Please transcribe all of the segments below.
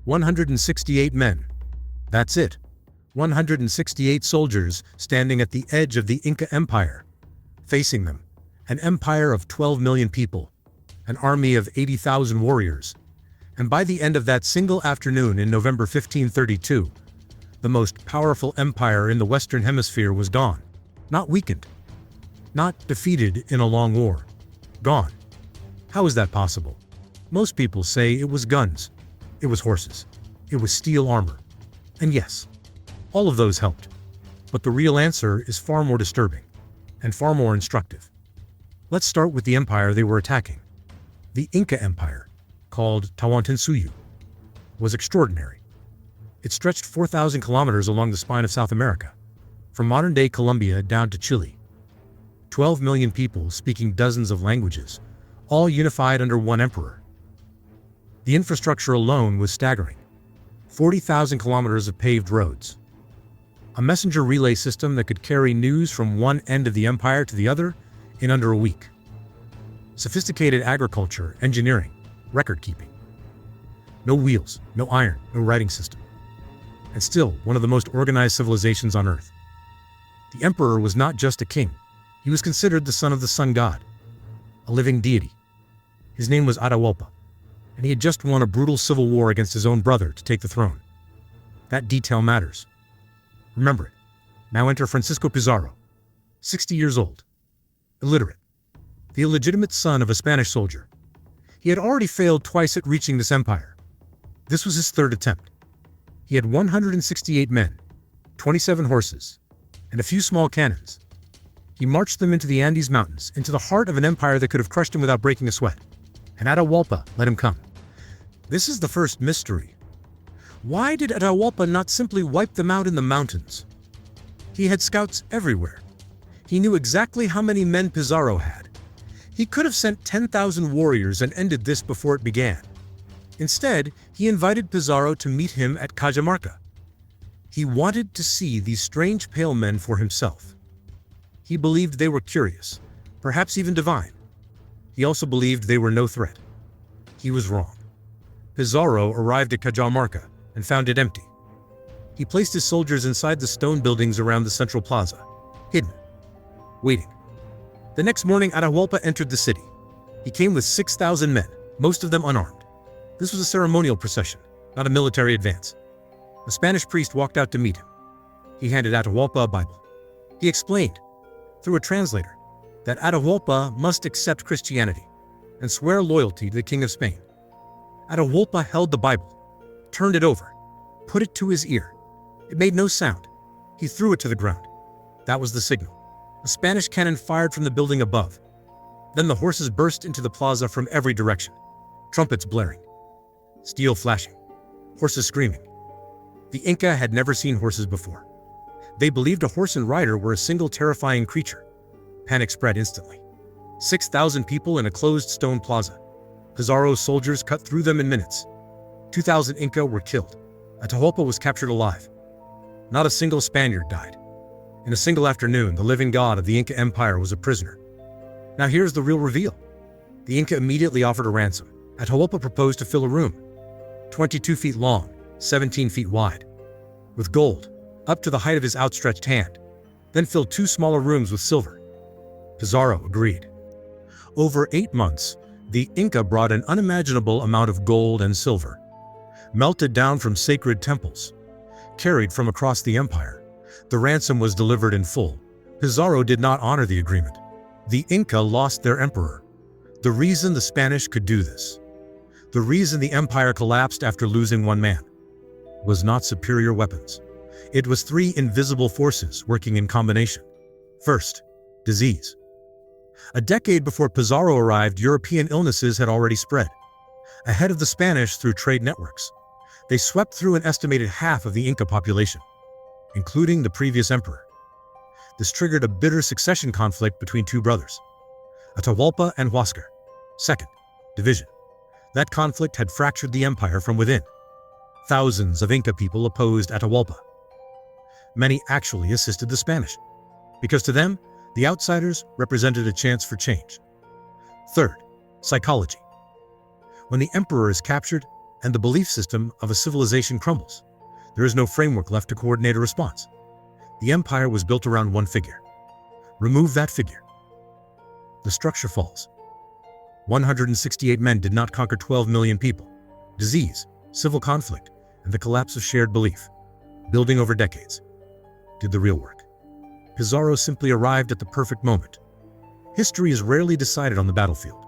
168 men. That's it. 168 soldiers standing at the edge of the Inca Empire. Facing them, an empire of 12 million people, an army of 80,000 warriors. And by the end of that single afternoon in November 1532, the most powerful empire in the Western Hemisphere was gone. Not weakened. Not defeated in a long war. Gone. How is that possible? Most people say it was guns. It was horses. It was steel armor. And yes, all of those helped. But the real answer is far more disturbing and far more instructive. Let's start with the empire they were attacking. The Inca Empire, called Tawantinsuyu, was extraordinary. It stretched 4,000 kilometers along the spine of South America, from modern-day Colombia down to Chile. 12 million people speaking dozens of languages, all unified under one emperor. The infrastructure alone was staggering. 40,000 kilometers of paved roads. A messenger relay system that could carry news from one end of the empire to the other in under a week. Sophisticated agriculture, engineering, record-keeping. No wheels, no iron, no writing system. And still one of the most organized civilizations on Earth. The emperor was not just a king. He was considered the son of the sun god, a living deity. His name was Atahualpa, and he had just won a brutal civil war against his own brother to take the throne. That detail matters. Remember it. Now enter Francisco Pizarro, 60 years old, illiterate, the illegitimate son of a Spanish soldier. He had already failed twice at reaching this empire. This was his third attempt. He had 168 men, 27 horses, and a few small cannons. He marched them into the Andes Mountains, into the heart of an empire that could have crushed him without breaking a sweat. And Atahualpa let him come. This is the first mystery. Why did Atahualpa not simply wipe them out in the mountains? He had scouts everywhere. He knew exactly how many men Pizarro had. He could have sent 10,000 warriors and ended this before it began. Instead, he invited Pizarro to meet him at Cajamarca. He wanted to see these strange pale men for himself. He believed they were curious, perhaps even divine. He also believed they were no threat. He was wrong. Pizarro arrived at Cajamarca and found it empty. He placed his soldiers inside the stone buildings around the central plaza, hidden, waiting. The next morning, Atahualpa entered the city. He came with 6,000 men, most of them unarmed. This was a ceremonial procession, not a military advance. A Spanish priest walked out to meet him. He handed Atahualpa a Bible. He explained, through a translator, that Atahualpa must accept Christianity and swear loyalty to the King of Spain. Atahualpa held the Bible, turned it over, put it to his ear. It made no sound. He threw it to the ground. That was the signal. A Spanish cannon fired from the building above. Then the horses burst into the plaza from every direction, trumpets blaring, steel flashing, horses screaming. The Inca had never seen horses before. They believed a horse and rider were a single terrifying creature. Panic spread instantly. 6,000 people in a closed stone plaza. Pizarro's soldiers cut through them in minutes. 2,000 Inca were killed. Atahualpa was captured alive. Not a single Spaniard died. In a single afternoon, the living god of the Inca Empire was a prisoner. Now here's the real reveal. The Inca immediately offered a ransom. Atahualpa proposed to fill a room, 22 feet long, 17 feet wide, with gold, up to the height of his outstretched hand, then fill 2 smaller rooms with silver. Pizarro agreed. Over 8 months, the Inca brought an unimaginable amount of gold and silver, melted down from sacred temples, carried from across the empire. The ransom was delivered in full. Pizarro did not honor the agreement. The Inca lost their emperor. The reason the Spanish could do this, the reason the empire collapsed after losing one man, was not superior weapons. It was 3 invisible forces working in combination. First, disease. A decade before Pizarro arrived, European illnesses had already spread. Ahead of the Spanish through trade networks, they swept through an estimated half of the Inca population, including the previous emperor. This triggered a bitter succession conflict between 2 brothers, Atahualpa and Huáscar. Second, division. That conflict had fractured the empire from within. Thousands of Inca people opposed Atahualpa. Many actually assisted the Spanish, because to them, the outsiders represented a chance for change. Third, psychology. When the emperor is captured, and the belief system of a civilization crumbles. There is no framework left to coordinate a response. The empire was built around one figure. Remove that figure. The structure falls. 168 men did not conquer 12 million people. Disease, civil conflict, and the collapse of shared belief, building over decades, did the real work. Pizarro simply arrived at the perfect moment. History is rarely decided on the battlefield.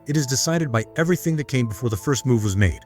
It is decided by everything that came before the first move was made.